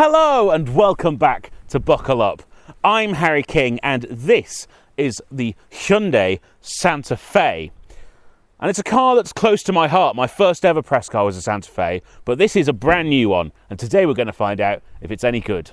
Hello and welcome back to Buckle Up. I'm Harry King and this is the Hyundai Santa Fe. And it's a car that's close to my heart. My first ever press car was a Santa Fe, but this is a brand new one. And today we're going to find out if it's any good.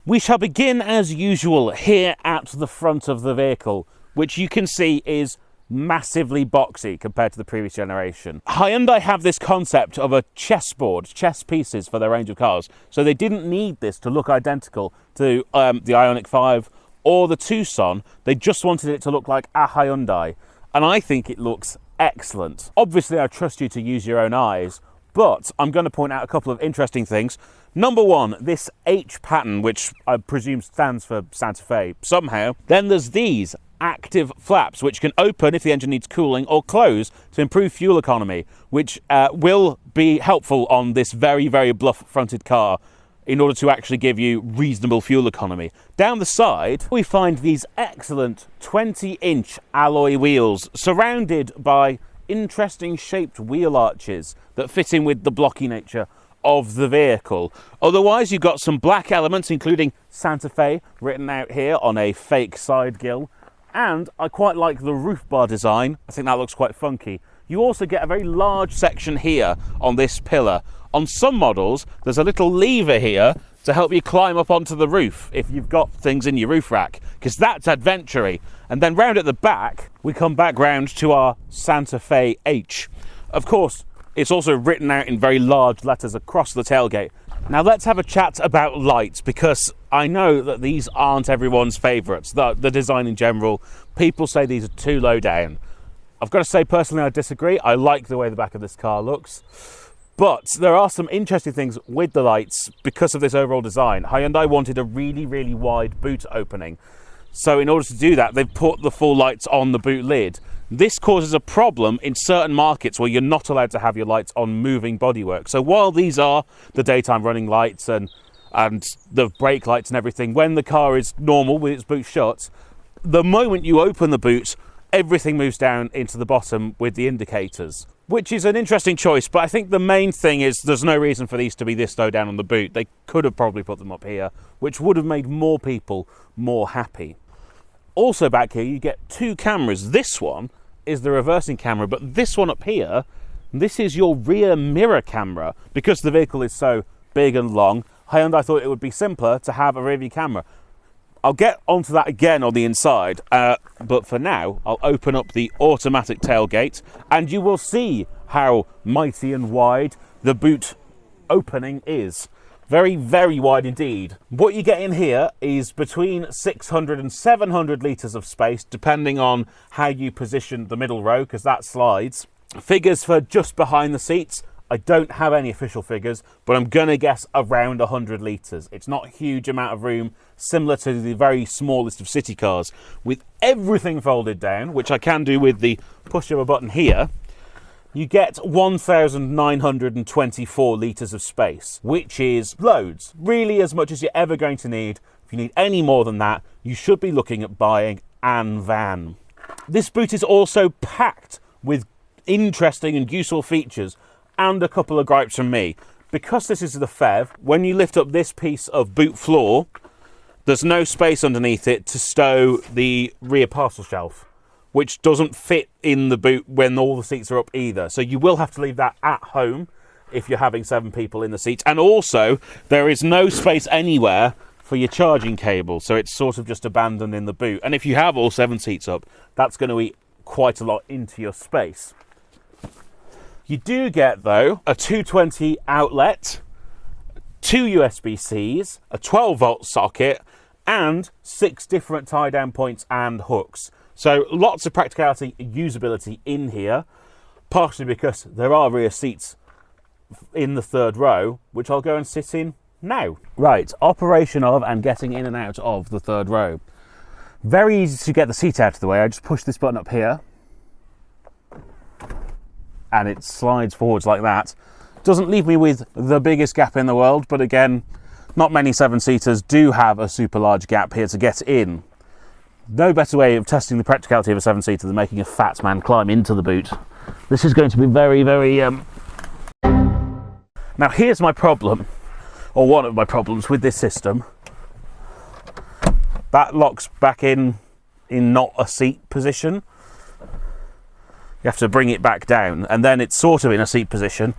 We shall begin as usual here at the front of the vehicle, which you can see is massively boxy compared to the previous generation. Hyundai have this concept of a chessboard, chess pieces for their range of cars. So they didn't need this to look identical to the Ioniq 5 or the Tucson. They just wanted it to look like a Hyundai. And I think it looks excellent. Obviously, I trust you to use your own eyes, but I'm going to point out a couple of interesting things. Number one, this H pattern, which I presume stands for Santa Fe somehow. Then there's these active flaps, which can open if the engine needs cooling or close to improve fuel economy, which will be helpful on this very, very bluff-fronted car in order to actually give you reasonable fuel economy. Down the side, we find these excellent 20-inch alloy wheels surrounded by interesting shaped wheel arches that fit in with the blocky nature of the vehicle. Otherwise, you've got some black elements, including Santa Fe written out here on a fake side grille. And I quite like the roof bar design. I think that looks quite funky. You also get a very large section here on this pillar. On some models, there's a little lever here to help you climb up onto the roof if you've got things in your roof rack, because that's adventure-y. And then round at the back, we come back round to our Santa Fe H. Of course, it's also written out in very large letters across the tailgate. Now let's have a chat about lights, because I know that these aren't everyone's favourites, the design in general. People say these are too low down. I've got to say, personally, I disagree. I like the way the back of this car looks. But there are some interesting things with the lights because of this overall design. Hyundai wanted a really, really wide boot opening. So in order to do that, they've put the full lights on the boot lid. This causes a problem in certain markets where you're not allowed to have your lights on moving bodywork. So while these are the daytime running lights and the brake lights and everything, when the car is normal with its boot shut, the moment you open the boot, everything moves down into the bottom with the indicators, which is an interesting choice. But I think the main thing is there's no reason for these to be this low down on the boot. They could have probably put them up here, which would have made more people more happy. Also back here, you get two cameras. This one is the reversing camera, but this one up here, this is your rear mirror camera. Because the vehicle is so big and long, Hyundai thought it would be simpler to have a rear view camera. I'll get onto that again on the inside, but for now, I'll open up the automatic tailgate and you will see how mighty and wide the boot opening is. Very, very wide indeed. What you get in here is between 600 and 700 litres of space, depending on how you position the middle row, because that slides. Figures for just behind the seats, I don't have any official figures, but I'm going to guess around 100 litres. It's not a huge amount of room, similar to the very smallest of city cars. With everything folded down, which I can do with the push of a button here, you get 1,924 litres of space, which is loads. Really as much as you're ever going to need. If you need any more than that, you should be looking at buying an van. This boot is also packed with interesting and useful features, and a couple of gripes from me. Because this is the PHEV, when you lift up this piece of boot floor, there's no space underneath it to stow the rear parcel shelf, which doesn't fit in the boot when all the seats are up either. So you will have to leave that at home if you're having 7 people in the seats. And also, there is no space anywhere for your charging cable, so it's sort of just abandoned in the boot. And if you have all 7 seats up, that's going to eat quite a lot into your space. You do get, though, a 220 outlet, 2 USB-Cs, a 12-volt socket, and 6 different tie-down points and hooks. So lots of practicality and usability in here, partially because there are rear seats in the third row, which I'll go and sit in now. Right, operation of and getting in and out of the third row. Very easy to get the seat out of the way. I just push this button up here and it slides forwards like that. Doesn't leave me with the biggest gap in the world, but again, not many 7-seaters do have a super large gap here to get in. No better way of testing the practicality of a 7-seater than making a fat man climb into the boot. This is going to be very, very Now here's my problem, or one of my problems with this system. That locks back in not a seat position. You have to bring it back down, and then it's sort of in a seat position.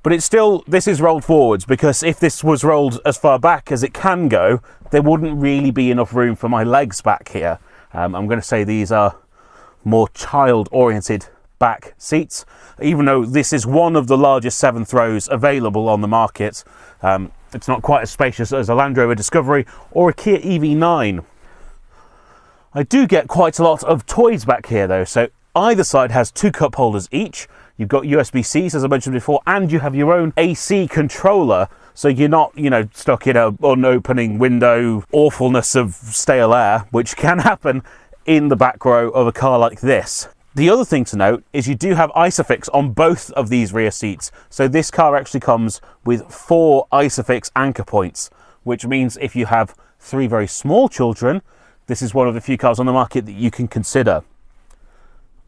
But it's still, this is rolled forwards, because if this was rolled as far back as it can go, there wouldn't really be enough room for my legs back here. I'm going to say these are more child-oriented back seats, even though this is one of the largest 7th rows available on the market. It's not quite as spacious as a Land Rover Discovery or a Kia EV9. I do get quite a lot of toys back here though, so either side has 2 cup holders each. You've got USB-Cs, as I mentioned before, and you have your own AC controller, so you're not, stuck in an unopening window awfulness of stale air, which can happen in the back row of a car like this. The other thing to note is you do have Isofix on both of these rear seats. So this car actually comes with 4 Isofix anchor points, which means if you have 3 very small children, this is one of the few cars on the market that you can consider.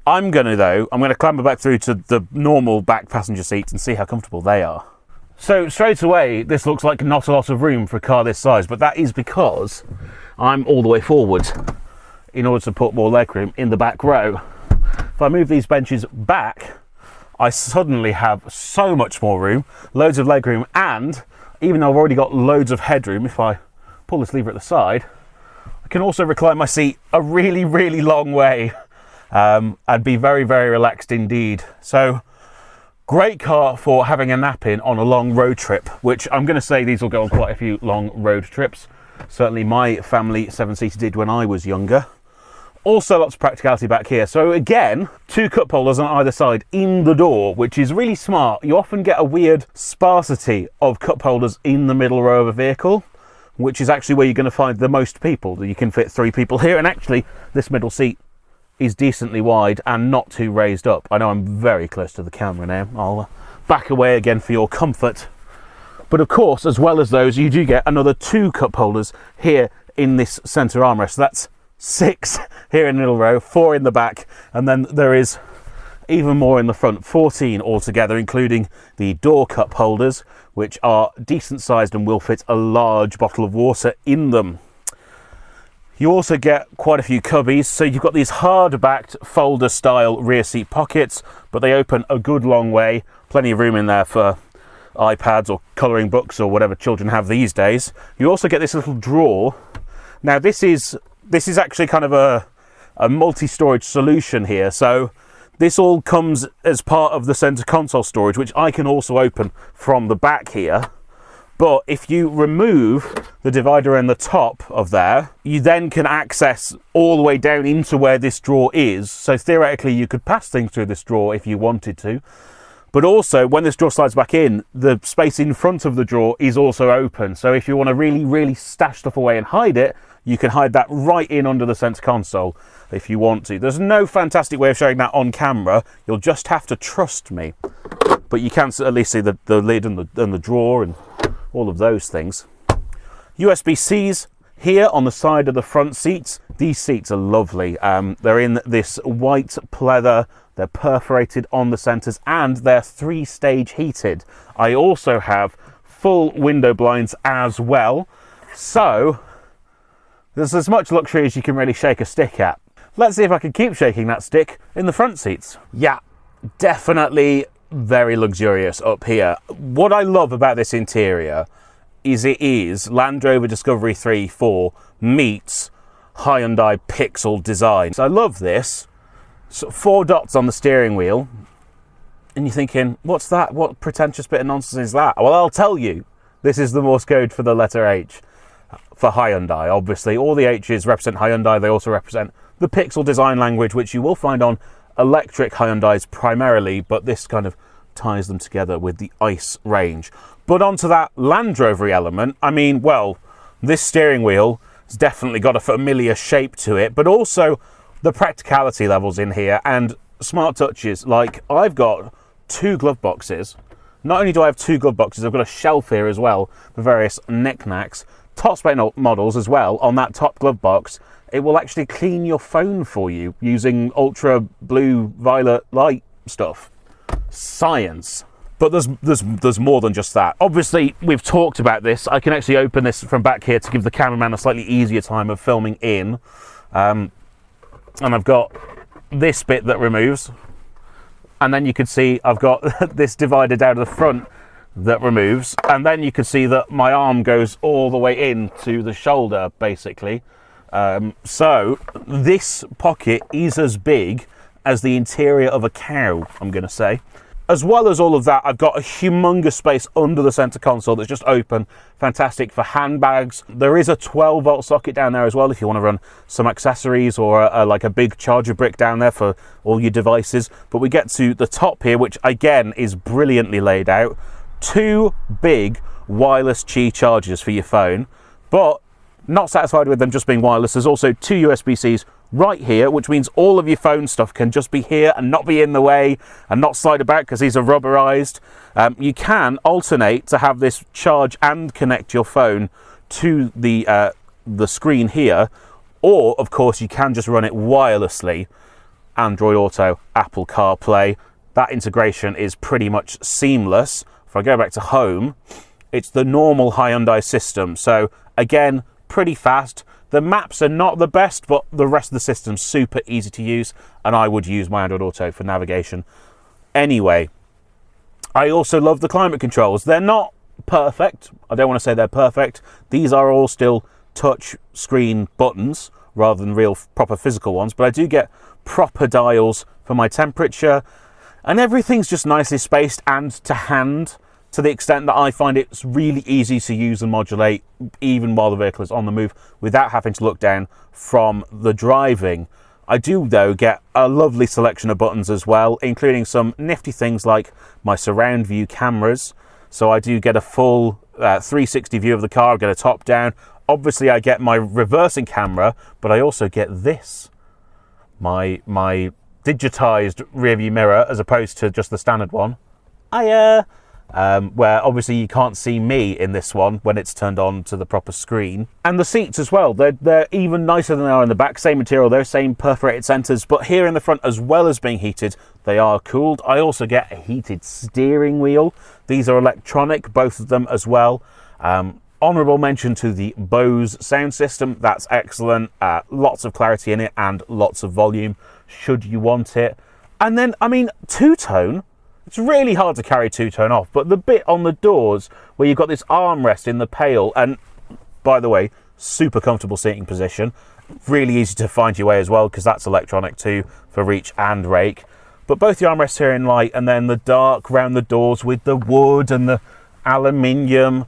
I'm going to clamber back through to the normal back passenger seats and see how comfortable they are. So straight away, this looks like not a lot of room for a car this size, but that is because I'm all the way forward in order to put more legroom in the back row. If I move these benches back, I suddenly have so much more room, loads of legroom, and even though I've already got loads of headroom, if I pull this lever at the side, I can also recline my seat a really, really long way and be very, very relaxed indeed. So, great car for having a nap in on a long road trip, which I'm going to say these will go on quite a few long road trips. Certainly my family 7-seater did when I was younger. Also lots of practicality back here. So again, 2 cup holders on either side in the door, which is really smart. You often get a weird sparsity of cup holders in the middle row of a vehicle, which is actually where you're going to find the most people. You can fit 3 people here, and actually this middle seat is decently wide and not too raised up. I know I'm very close to the camera now. I'll back away again for your comfort. But of course, as well as those, you do get another 2 cup holders here in this centre armrest. So that's 6 here in the middle row, 4 in the back, and then there is even more in the front, 14 altogether, including the door cup holders, which are decent sized and will fit a large bottle of water in them. You also get quite a few cubbies, so you've got these hard-backed folder-style rear seat pockets, but they open a good long way, plenty of room in there for iPads or colouring books or whatever children have these days. You also get this little drawer. Now this is actually kind of a multi-storage solution here, so this all comes as part of the centre console storage, which I can also open from the back here. But if you remove the divider in the top of there, you then can access all the way down into where this drawer is. So theoretically you could pass things through this drawer if you wanted to. But also, when this drawer slides back in, the space in front of the drawer is also open. So if you want to really, really stash stuff away and hide it, you can hide that right in under the centre console if you want to. There's no fantastic way of showing that on camera. You'll just have to trust me. But you can at least see the lid and the drawer and all of those things. USB-Cs here on the side of the front seats. These seats are lovely. They're in this white pleather. They're perforated on the centres and they're 3-stage heated. I also have full window blinds as well. So there's as much luxury as you can really shake a stick at. Let's see if I can keep shaking that stick in the front seats. Yeah, definitely very luxurious up here. What I love about this interior is it is Land Rover Discovery 3-4 meets Hyundai Pixel design. So I love this. So 4 dots on the steering wheel. And you're thinking, what's that? What pretentious bit of nonsense is that? Well, I'll tell you. This is the Morse code for the letter H. For Hyundai, obviously. All the H's represent Hyundai. They also represent the Pixel design language, which you will find on electric Hyundais primarily, but this kind of ties them together with the ICE range. But onto that Land Rover element, I mean, well, this steering wheel has definitely got a familiar shape to it, but also the practicality levels in here and smart touches. Like, I've got 2 glove boxes. Not only do I have 2 glove boxes, I've got a shelf here as well for various knickknacks. Top spec models as well. On that top glove box, it will actually clean your phone for you using ultra blue violet light stuff. Science. But there's more than just that. Obviously, we've talked about this. I can actually open this from back here to give the cameraman a slightly easier time of filming in. And I've got this bit that removes. And then you can see I've got this divider down to the front that removes. And then you can see that my arm goes all the way in to the shoulder, basically. So this pocket is as big as the interior of a cow, I'm going to say. As well as all of that, I've got a humongous space under the center console that's just open. Fantastic for handbags. There is a 12-volt socket down there as well if you want to run some accessories, or like a big charger brick down there for all your devices. But we get to the top here, which again is brilliantly laid out. 2 big wireless Qi chargers for your phone, but not satisfied with them just being wireless. There's also 2 USB-Cs right here, which means all of your phone stuff can just be here and not be in the way and not slide about because these are rubberized. You can alternate to have this charge and connect your phone to the screen here, or of course you can just run it wirelessly. Android Auto, Apple CarPlay, that integration is pretty much seamless. If I go back to home, it's the normal Hyundai system, so again, pretty fast. The maps are not the best, but the rest of the system's super easy to use, and I would use my Android Auto for navigation anyway. I also love the climate controls. They're not perfect. I don't want to say they're perfect. These are all still touch screen buttons rather than real proper physical ones, but I do get proper dials for my temperature, and everything's just nicely spaced and to hand, to the extent that I find it's really easy to use and modulate even while the vehicle is on the move without having to look down from the driving. I do, though, get a lovely selection of buttons as well, including some nifty things like my surround view cameras. So I do get a full 360 view of the car, I get a top down. Obviously, I get my reversing camera, but I also get this, my digitized rear view mirror, as opposed to just the standard one. Where obviously you can't see me in this one when it's turned on to the proper screen. And the seats as well, they're even nicer than they are in the back. Same material, they're same perforated centers, but here in the front, as well as being heated, they are cooled. I also get a heated steering wheel. These are electronic, both of them as well. Honourable mention to the Bose sound system. That's excellent. Lots of clarity in it and lots of volume should you want it. And then, I mean, two-tone. It's really hard to carry two-tone off, but the bit on the doors where you've got this armrest in the pail, and by the way, super comfortable seating position, really easy to find your way as well because that's electronic too for reach and rake. But both the armrests here in light, and then the dark round the doors with the wood and the aluminium,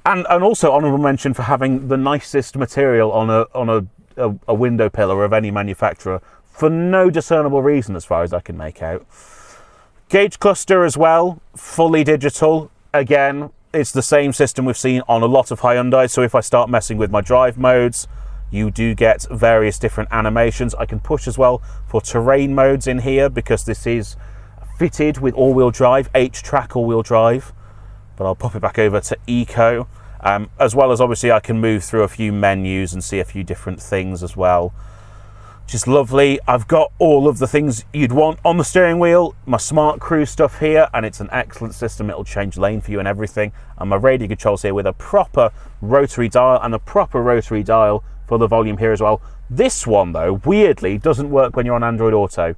and also honourable mention for having the nicest material on a window pillar of any manufacturer for no discernible reason as far as I can make out. Gauge cluster as well, fully digital. Again, it's the same system we've seen on a lot of Hyundai, so if I start messing with my drive modes, you do get various different animations. I can push as well for terrain modes in here because this is fitted with all-wheel drive, H-track all-wheel drive, but I'll pop it back over to Eco. As well as obviously I can move through a few menus and see a few different things as well. Just lovely. I've got all of the things you'd want on the steering wheel, my smart cruise stuff here, and it's an excellent system. It'll change lane for you and everything. And my radio controls here with a proper rotary dial and a proper rotary dial for the volume here as well. This one, though, weirdly doesn't work when you're on Android Auto,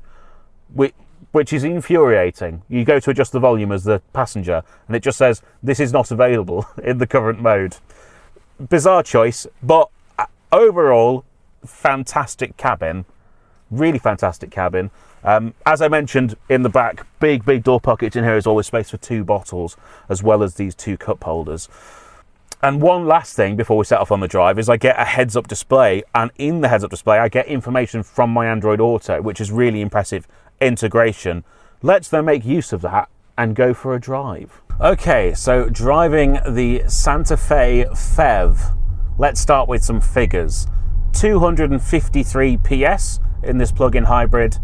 which is infuriating. You go to adjust the volume as the passenger, and it just says, this is not available in the current mode. Bizarre choice, but overall, fantastic cabin, really fantastic cabin. As I mentioned in the back, big door pockets in here. Is always space for 2 bottles as well as these 2 cup holders. And one last thing before we set off on the drive is I get a heads-up display, and in the heads-up display I get information from my Android Auto, which is really impressive integration. Let's then make use of that and go for a drive. Okay, so driving the Santa Fe PHEV. Let's start with some figures. 253 PS in this plug-in hybrid,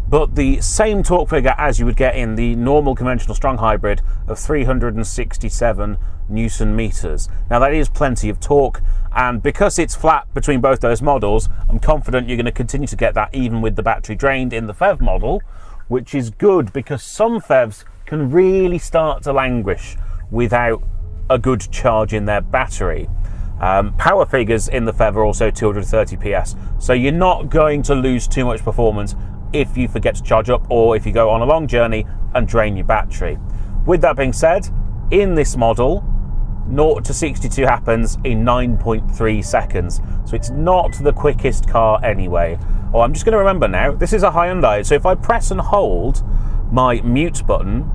but the same torque figure as you would get in the normal conventional strong hybrid of 367 Newton meters. Now that is plenty of torque, and because it's flat between both those models, I'm confident you're going to continue to get that even with the battery drained in the PHEV model, which is good because some PHEVs can really start to languish without a good charge in their battery. Power figures in the PHEV are also 230 PS, so you're not going to lose too much performance if you forget to charge up or if you go on a long journey and drain your battery. With that being said, in this model, 0 to 62 happens in 9.3 seconds, so it's not the quickest car anyway. Oh, I'm just going to remember now, this is a Hyundai, so if I press and hold my mute button,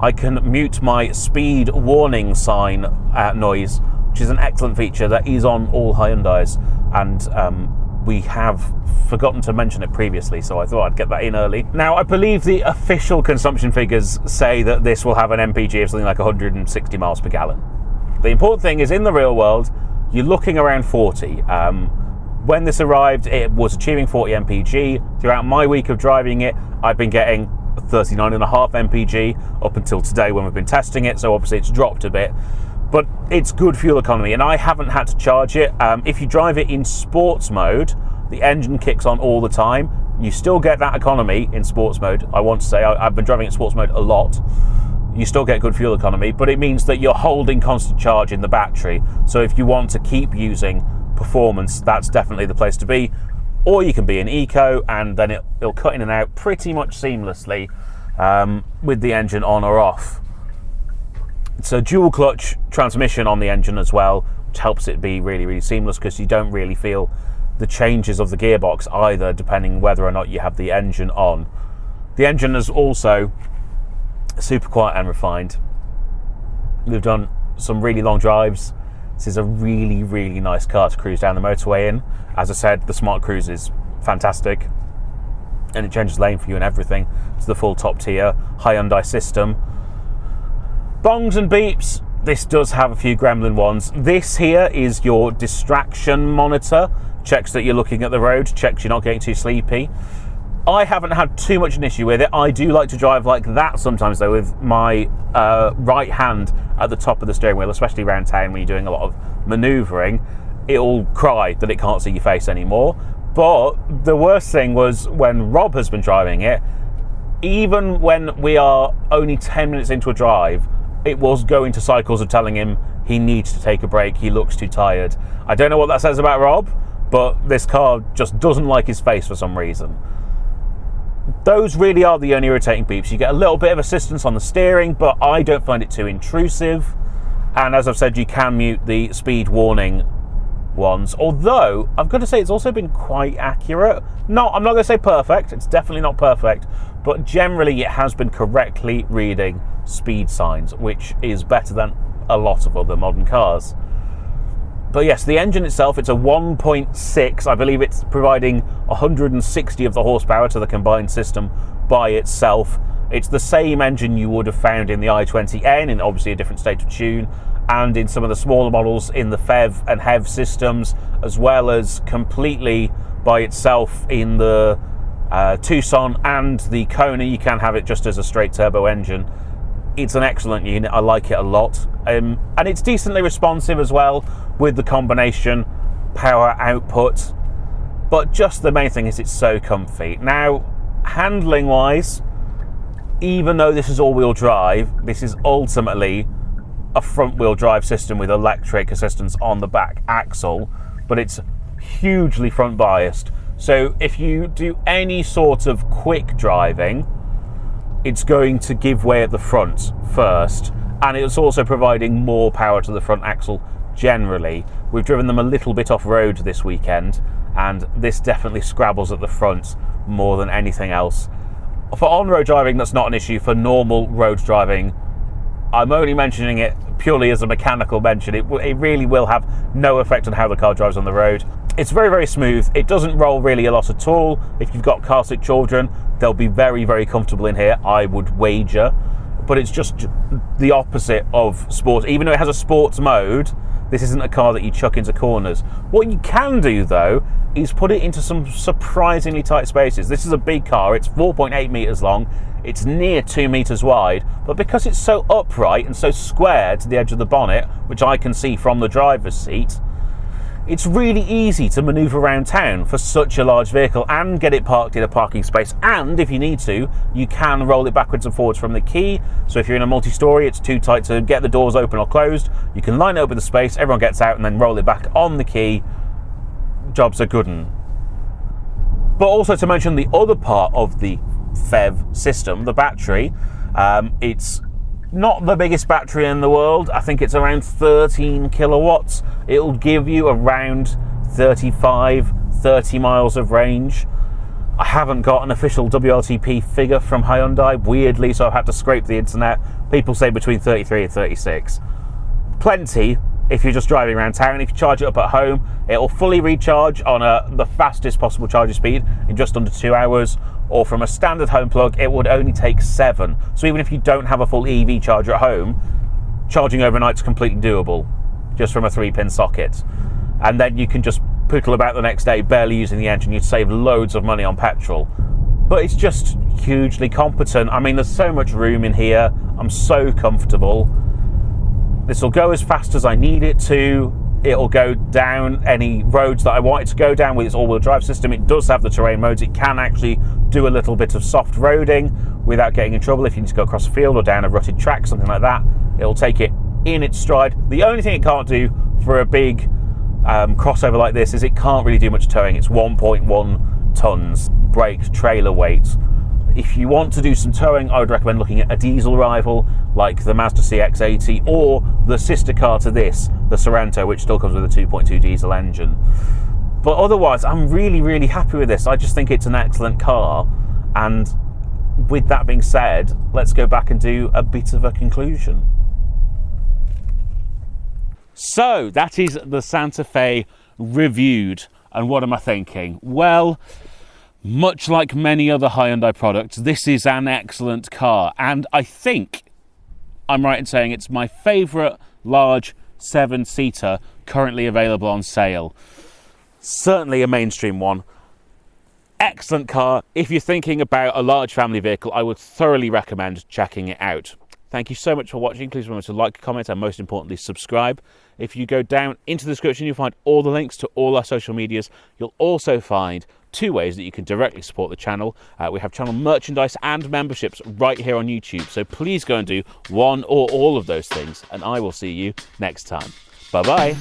I can mute my speed warning sign noise, which is an excellent feature that is on all Hyundais, and we have forgotten to mention it previously, so I thought I'd get that in early. Now, I believe the official consumption figures say that this will have an MPG of something like 160 miles per gallon. The important thing is, in the real world, you're looking around 40. When this arrived, it was achieving 40 MPG. Throughout my week of driving it, I've been getting 39.5 MPG up until today when we've been testing it, so obviously it's dropped a bit. But it's good fuel economy, and I haven't had to charge it. If you drive it in sports mode, the engine kicks on all the time. You still get that economy in sports mode. I want to say I've been driving in sports mode a lot. You still get good fuel economy, but it means that you're holding constant charge in the battery. So if you want to keep using performance, that's definitely the place to be. Or you can be in eco, and then it'll cut in and out pretty much seamlessly with the engine on or off. It's a dual clutch transmission on the engine as well, which helps it be really, really seamless, because you don't really feel the changes of the gearbox either, depending whether or not you have the engine on. The engine is also super quiet and refined. We've done some really long drives. This is a really, really nice car to cruise down the motorway in. As I said, the Smart Cruise is fantastic, and it changes lane for you and everything. It's the full top tier Hyundai system. Bongs and beeps, this does have a few gremlin ones. This here is your distraction monitor. Checks that you're looking at the road, checks you're not getting too sleepy. I haven't had too much an issue with it. I do like to drive like that sometimes, though, with my right hand at the top of the steering wheel, especially around town when you're doing a lot of manoeuvring. It'll cry that it can't see your face anymore. But the worst thing was when Rob has been driving it, even when we are only 10 minutes into a drive, it was going to cycles of telling him he needs to take a break, he looks too tired. I don't know what that says about Rob, but this car just doesn't like his face for some reason. Those really are the only irritating beeps. You get a little bit of assistance on the steering, but I don't find it too intrusive. And as I've said, you can mute the speed warning ones, although I've got to say it's also been quite accurate. No, I'm not going to say perfect, it's definitely not perfect, but generally it has been correctly reading speed signs, which is better than a lot of other modern cars. But yes, the engine itself, it's a 1.6. I believe it's providing 160 of the horsepower to the combined system by itself. It's the same engine you would have found in the i20N, in obviously a different state of tune, and in some of the smaller models in the PHEV and HEV systems, as well as completely by itself in the Tucson and the Kona. You can have it just as a straight turbo engine. It's an excellent unit. I like it a lot, and it's decently responsive as well with the combination power output. But just the main thing is it's so comfy. Now, handling wise, even though this is all-wheel drive, this is ultimately a front-wheel drive system with electric assistance on the back axle, but it's hugely front biased. So if you do any sort of quick driving, it's going to give way at the front first, and it's also providing more power to the front axle generally. We've driven them a little bit off-road this weekend, and this definitely scrabbles at the front more than anything else. For on-road driving, that's not an issue. For normal road driving, I'm only mentioning it purely as a mechanical mention. It really will have no effect on how the car drives on the road. It's very, very smooth. It doesn't roll really a lot at all. If you've got car sick children, they'll be very, very comfortable in here, I would wager. But it's just the opposite of sport. Even though it has a sports mode, this isn't a car that you chuck into corners. What you can do, though, is put it into some surprisingly tight spaces. This is a big car. It's 4.8 metres long. It's near 2 metres wide. But because it's so upright and so square to the edge of the bonnet, which I can see from the driver's seat, It's really easy to manoeuvre around town for such a large vehicle and get it parked in a parking space, and if you need to, you can roll it backwards and forwards from the key. So if you're in a multi-storey, it's too tight to get the doors open or closed, you can line it up with the space, everyone gets out and then roll it back on the key. Jobs are good. But also to mention the other part of the PHEV system, the battery, it's not the biggest battery in the world. I think it's around 13 kilowatts. It'll give you around 30 miles of range. I haven't got an official WLTP figure from Hyundai, weirdly, so I've had to scrape the internet. People say between 33 and 36. Plenty if you're just driving around town. If you charge it up at home, it'll fully recharge on the fastest possible charging speed in just under 2 hours, or from a standard home plug, it would only take 7. So even if you don't have a full EV charger at home, charging overnight's completely doable, just from a 3-pin socket. And then you can just poodle about the next day, barely using the engine. You'd save loads of money on petrol. But it's just hugely competent. I mean, there's so much room in here. I'm so comfortable. This will go as fast as I need it to. It'll go down any roads that I want it to go down with its all-wheel drive system. It does have the terrain modes. It can actually do a little bit of soft roading without getting in trouble. If you need to go across a field or down a rutted track, something like that, it'll take it in its stride. The only thing it can't do for a big crossover like this is it can't really do much towing. It's 1.1 tons brake trailer weight. If you want to do some towing, I would recommend looking at a diesel rival like the Mazda CX-80 or the sister car to this, the Sorento, which still comes with a 2.2 diesel engine. But otherwise, I'm really, really happy with this. I just think it's an excellent car. And with that being said, let's go back and do a bit of a conclusion. So that is the Santa Fe reviewed. And what am I thinking? Well, much like many other Hyundai products, this is an excellent car, and I think I'm right in saying it's my favourite large 7-seater currently available on sale. Certainly a mainstream one. Excellent car. If you're thinking about a large family vehicle, I would thoroughly recommend checking it out. Thank you so much for watching. Please remember to like, comment, and most importantly, subscribe. If you go down into the description, you'll find all the links to all our social medias. You'll also find 2 ways that you can directly support the channel. We have channel merchandise and memberships right here on YouTube. So please go and do one or all of those things, and I will see you next time. Bye-bye.